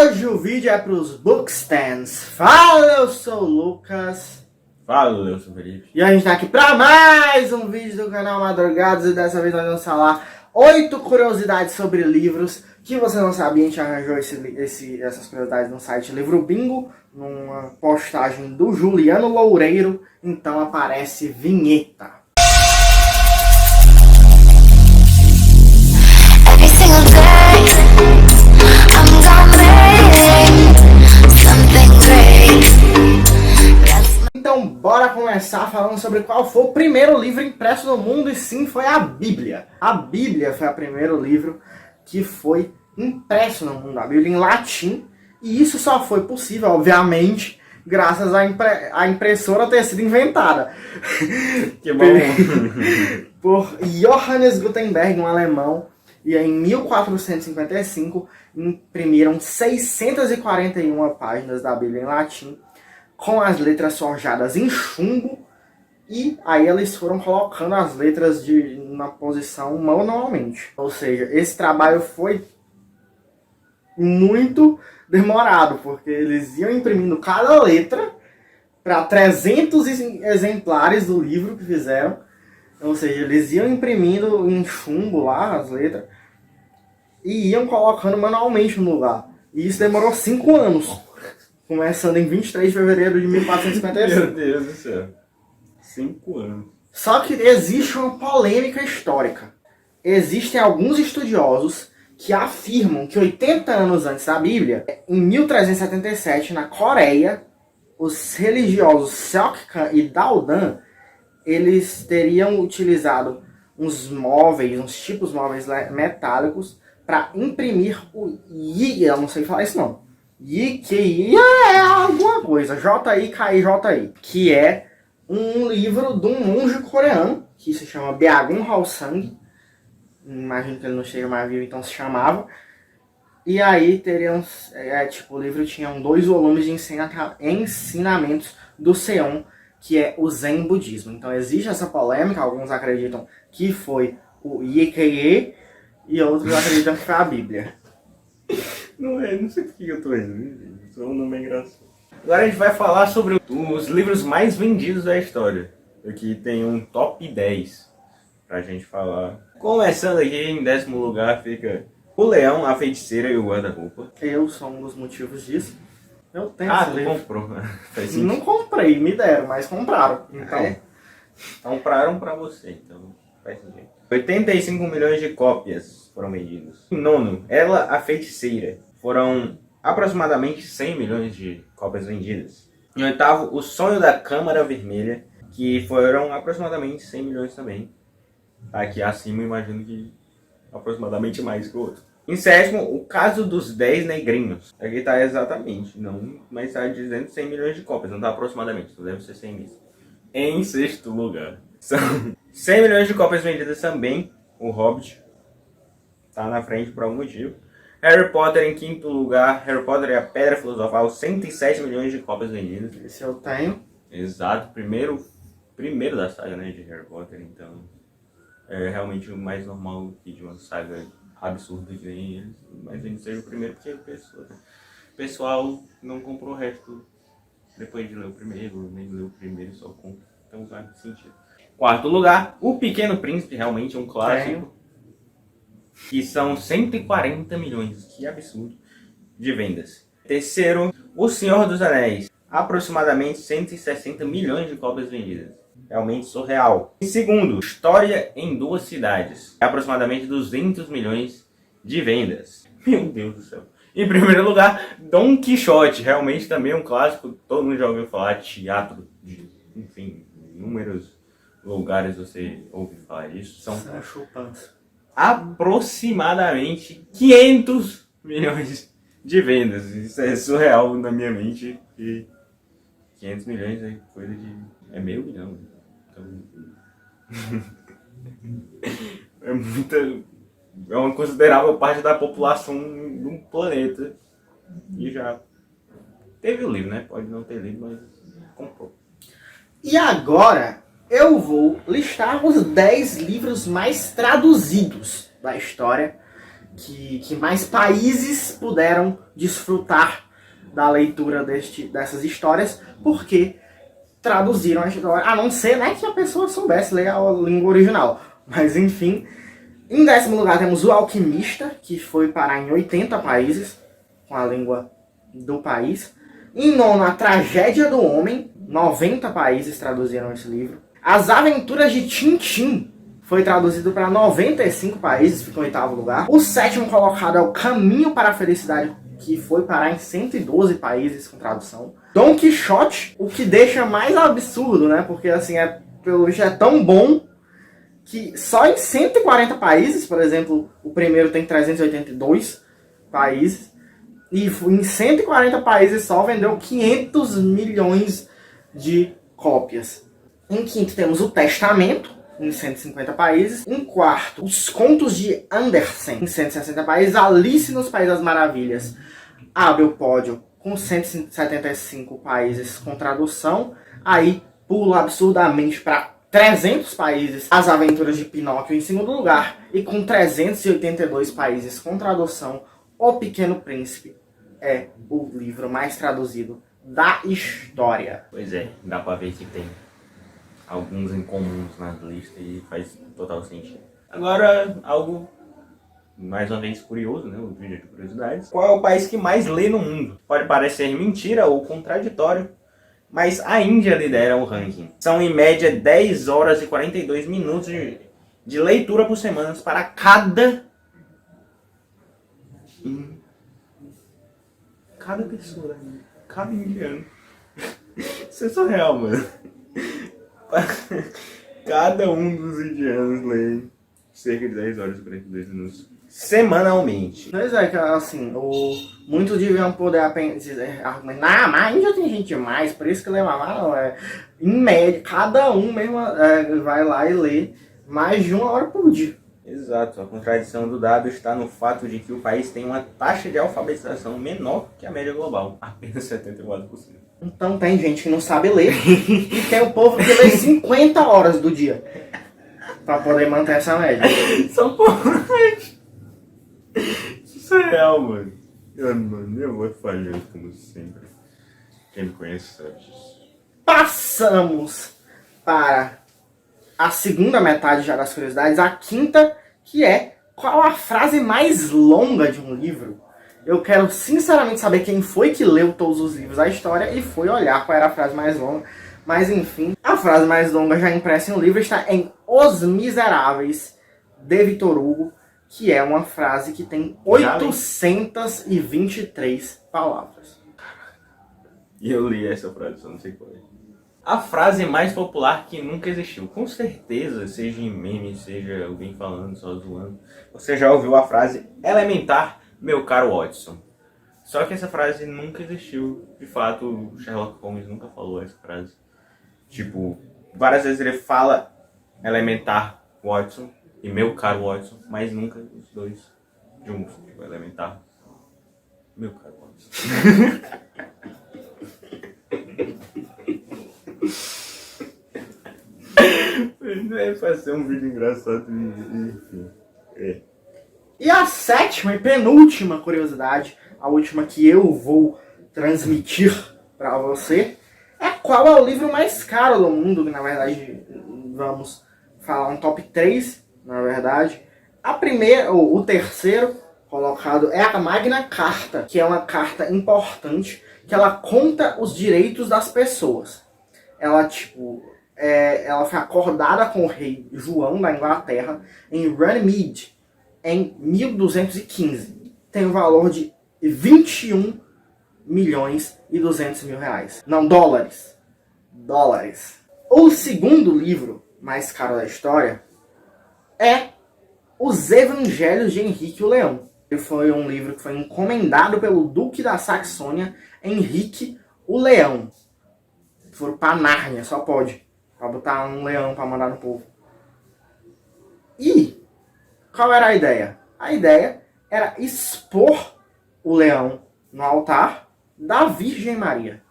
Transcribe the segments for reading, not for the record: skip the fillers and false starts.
Hoje o vídeo é para os Bookstands. Fala, eu sou o Lucas. Fala, eu sou o Felipe. E a gente tá aqui para mais um vídeo do canal Madrugados. E dessa vez nós vamos falar 8 curiosidades sobre livros que você não sabia. A gente arranjou essas curiosidades no site Livro Bingo, numa postagem do Juliano Loureiro. Então aparece vinheta. Então bora começar falando sobre qual foi o primeiro livro impresso no mundo, e sim, foi a Bíblia. A Bíblia foi o primeiro livro que foi impresso no mundo, a Bíblia em latim, e isso só foi possível, obviamente, graças à impressora ter sido inventada. Que bom! Por Johannes Gutenberg, um alemão, e em 1455 imprimiram 641 páginas da Bíblia em latim, com as letras forjadas em chumbo, e aí eles foram colocando as letras na posição manualmente. Ou seja, esse trabalho foi muito demorado, porque eles iam imprimindo cada letra para 300 exemplares do livro que fizeram. Ou seja, eles iam imprimindo em chumbo lá as letras e iam colocando manualmente no lugar. E isso demorou 5 anos. Começando em 23 de fevereiro de 1455. Meu Deus do céu. 5 anos. Só que existe uma polêmica histórica. Existem alguns estudiosos que afirmam que 80 anos antes da Bíblia, em 1377, na Coreia, os religiosos Seokkan e Daodan, eles teriam utilizado uns tipos móveis metálicos para imprimir o Yi, eu não sei falar isso não. Yi é alguma coisa, J-I-K-I-J-I, que é um livro de um monge coreano, que se chama Byagun Halsang. Imagino que ele não esteja mais vivo, então se chamava. E aí o livro tinha 2 volumes de ensinamentos do Seon, que é o Zen Budismo. Então existe essa polêmica, alguns acreditam que foi o Yi e outros acreditam que foi a Bíblia. Não sei por que eu tô rindo, só um nome engraçado. Agora a gente vai falar sobre os livros mais vendidos da história. Aqui tem um top 10 pra gente falar. Começando aqui, em 10º lugar fica O Leão, a Feiticeira e o Guarda-Roupa. Eu sou um dos motivos disso. Eu tenho Ah, esse tu livro. comprou. Faz sentido. Não comprei, me deram, mas compraram. Então, Compraram pra você, então faz sentido. 85 milhões de cópias foram vendidas. Em 9º, Ela, a Feiticeira. Foram aproximadamente 100 milhões de cópias vendidas. Em 8º, O Sonho da Câmara Vermelha, que foram aproximadamente 100 milhões também. Tá aqui acima, imagino que aproximadamente mais que o outro. Em 7º, O Caso dos 10 Negrinhos. Aqui tá exatamente, não, mas tá dizendo 100 milhões de cópias, não tá aproximadamente, então deve ser 100 mesmo. Em 6º lugar, são 100 milhões de cópias vendidas também, O Hobbit. Tá na frente por algum motivo. Harry Potter em 5º lugar, Harry Potter e a Pedra Filosofal, 107 milhões de cópias vendidas. esse eu tenho. Exato, primeiro da saga, né, de Harry Potter, então é realmente o mais normal que de uma saga absurda que nem eles, mas ele seja o primeiro porque o pessoal não comprou o resto depois de ler o primeiro, nem leu o primeiro, só compra, então faz sentido. 4º lugar, O Pequeno Príncipe, realmente é um clássico. Que são 140 milhões, que absurdo, de vendas. 3º, O Senhor dos Anéis, aproximadamente 160 milhões de cópias vendidas. Realmente surreal. Em 2º, História em 2 Cidades, aproximadamente 200 milhões de vendas. Meu Deus do céu. Em 1º lugar, Dom Quixote, realmente também um clássico, todo mundo já ouviu falar, teatro, enfim, inúmeros lugares você ouve falar disso. São aproximadamente 500 milhões de vendas. Isso é surreal na minha mente. E 500 milhões é coisa de... é meio milhão. Então... é muita... é uma considerável parte da população do planeta. E já teve o livro, né? Pode não ter lido, mas comprou. E agora eu vou listar os 10 livros mais traduzidos da história que mais países puderam desfrutar da leitura dessas histórias, porque traduziram a história, a não ser, né, que a pessoa soubesse ler a língua original. Mas enfim, em 10º lugar temos O Alquimista, que foi parar em 80 países, com a língua do país. Em 9º, A Tragédia do Homem, 90 países traduziram esse livro. As Aventuras de Tintim foi traduzido para 95 países, ficou em 8º lugar. O 7º colocado é O Caminho para a Felicidade, que foi parar em 112 países com tradução. Dom Quixote, o que deixa mais absurdo, né? Porque assim, pelo visto é tão bom que só em 140 países, por exemplo, o primeiro tem 382 países, e em 140 países só vendeu 500 milhões de cópias. Em 5º temos O Testamento, em 150 países. Em 4º, Os Contos de Andersen, em 160 países. Alice nos Países das Maravilhas abre o pódio com 175 países com tradução. Aí pula absurdamente para 300 países As Aventuras de Pinóquio em 2º lugar. E com 382 países com tradução, O Pequeno Príncipe é o livro mais traduzido da história. Pois é, dá pra ver que tem alguns incomuns na lista e faz total sentido. Agora, algo mais uma vez curioso, né? O vídeo de curiosidades. Qual é o país que mais lê no mundo? Pode parecer mentira ou contraditório, mas a Índia lidera o ranking. São em média 10 horas e 42 minutos de leitura por semana para cada pessoa, cada indiano. Isso é surreal, mano. Cada um dos indianos lê cerca de 10 horas e 42 minutos semanalmente. Pois é, que assim, muitos deviam poder argumentar, mas a Índia tem gente demais, por isso que lê mais. Não, em média, cada um mesmo vai lá e lê mais de 1 hora por dia. Exato, a contradição do dado está no fato de que o país tem uma taxa de alfabetização menor que a média global, apenas 74%. Então tem gente que não sabe ler e tem o povo que lê 50 horas do dia pra poder manter essa média. São porra. Isso é real, mano. Eu vou falhando como sempre. Quem me conhece sabe disso. Passamos para a segunda metade já das curiosidades, a quinta, que é qual a frase mais longa de um livro. Eu quero sinceramente saber quem foi que leu todos os livros da história e foi olhar qual era a frase mais longa. Mas enfim, a frase mais longa já impressa em um livro está em Os Miseráveis, de Victor Hugo, que é uma frase que tem 823 palavras. E eu li essa frase, só não sei qual é. A frase mais popular que nunca existiu. Com certeza, seja em meme, seja alguém falando, só zoando, você já ouviu a frase elementar, meu caro Watson. Só que essa frase nunca existiu. De fato, o Sherlock Holmes nunca falou essa frase. Tipo, várias vezes ele fala elementar Watson e meu caro Watson, mas nunca os dois juntos. Tipo, elementar, meu caro Watson. É pra ser um vídeo engraçado e enfim. E a sétima e penúltima curiosidade, a última que eu vou transmitir para você, é qual é o livro mais caro do mundo, que na verdade vamos falar um top 3, na verdade. O terceiro colocado é a Magna Carta, que é uma carta importante, que ela conta os direitos das pessoas. Ela, ela foi acordada com o rei João da Inglaterra em Runnymede, em 1215. Tem o valor de 21 milhões e 200 mil reais. Não, dólares. Dólares. O segundo livro mais caro da história é Os Evangelhos de Henrique o Leão. Ele foi um livro que foi encomendado pelo Duque da Saxônia, Henrique o Leão. Foram pra Nárnia, só pode. Pra botar um leão pra mandar no povo. E qual era a ideia? A ideia era expor o leão no altar da Virgem Maria,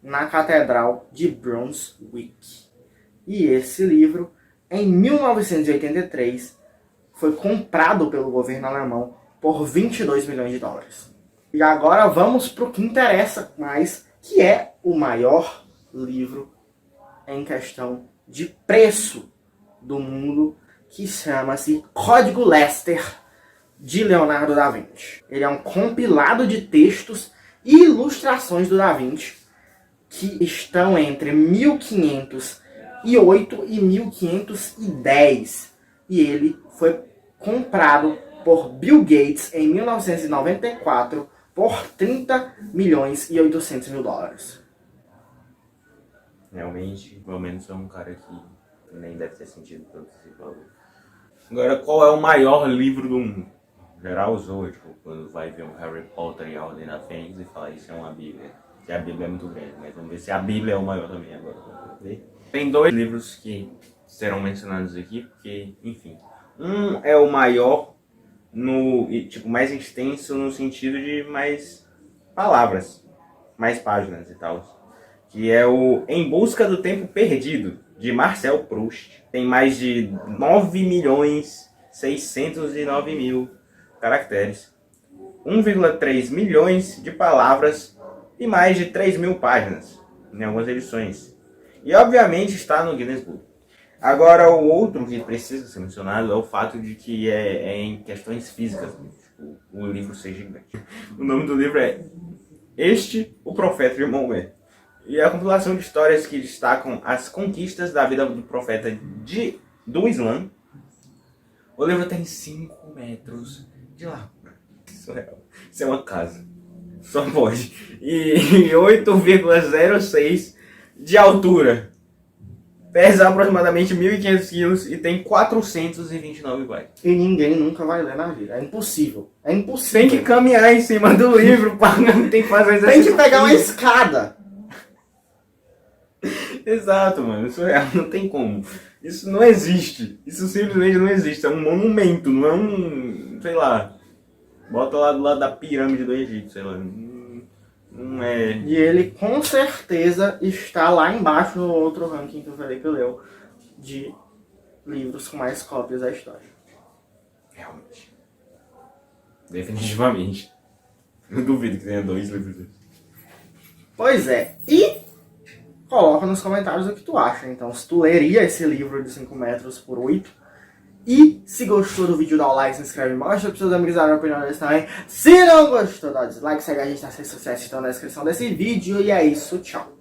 na Catedral de Brunswick. E esse livro, em 1983, foi comprado pelo governo alemão por 22 milhões de dólares. E agora vamos para o que interessa mais, que é o maior livro em questão de preço do mundo, que chama-se Código Lester, de Leonardo da Vinci. Ele é um compilado de textos e ilustrações do Da Vinci, que estão entre 1508 e 1510. E ele foi comprado por Bill Gates em 1994 por 30 milhões e 800 mil dólares. Realmente, pelo menos é um cara que nem deve ter sentido tanto esse valor. Agora, qual é o maior livro do mundo? Geral usou, tipo, quando vai ver um Harry Potter e a Ordem da Fênix e fala isso é uma Bíblia. Que a Bíblia é muito grande, mas vamos ver se a Bíblia é o maior também agora. Tem dois livros que serão mencionados aqui, porque, enfim. Um é o maior, tipo, mais extenso no sentido de mais palavras, mais páginas e tal. Que é o Em Busca do Tempo Perdido, de Marcel Proust. Tem mais de 9.609.000 caracteres, 1,3 milhões de palavras e mais de 3.000 páginas em algumas edições. E obviamente está no Guinness Book. Agora, o outro que precisa ser mencionado é o fato de que é em questões físicas, tipo, o livro ser gigante. O nome do livro é O Profeta de Maomé. E é a compilação de histórias que destacam as conquistas da vida do profeta do Islã. O livro tem 5 metros de largura. Surreal. Isso é uma casa. Só pode. E 8,06 de altura. Pesa aproximadamente 1.500 quilos e tem 429 bytes. E ninguém nunca vai ler na vida. É impossível. É impossível. Tem que caminhar em cima do livro. Tem que fazer Tem que pegar uma escada. Exato, mano. Isso não tem como. Isso não existe. Isso simplesmente não existe. É um monumento, não é um... sei lá. Bota lá do lado da pirâmide do Egito, sei lá. Não é... E ele com certeza está lá embaixo no outro ranking que o Felipe leu, de livros com mais cópias da história. Realmente. Definitivamente. Eu duvido que tenha 2 livros desses. Pois é. E coloca nos comentários o que tu acha. Então, se tu leria esse livro de 5 metros por 8. E se gostou do vídeo, dá o like, se inscreve, mostra para seus amigos darem a opinião deles também. Se não gostou, dá dislike, segue a gente nas redes sociais que estão na descrição desse vídeo. E é isso, tchau.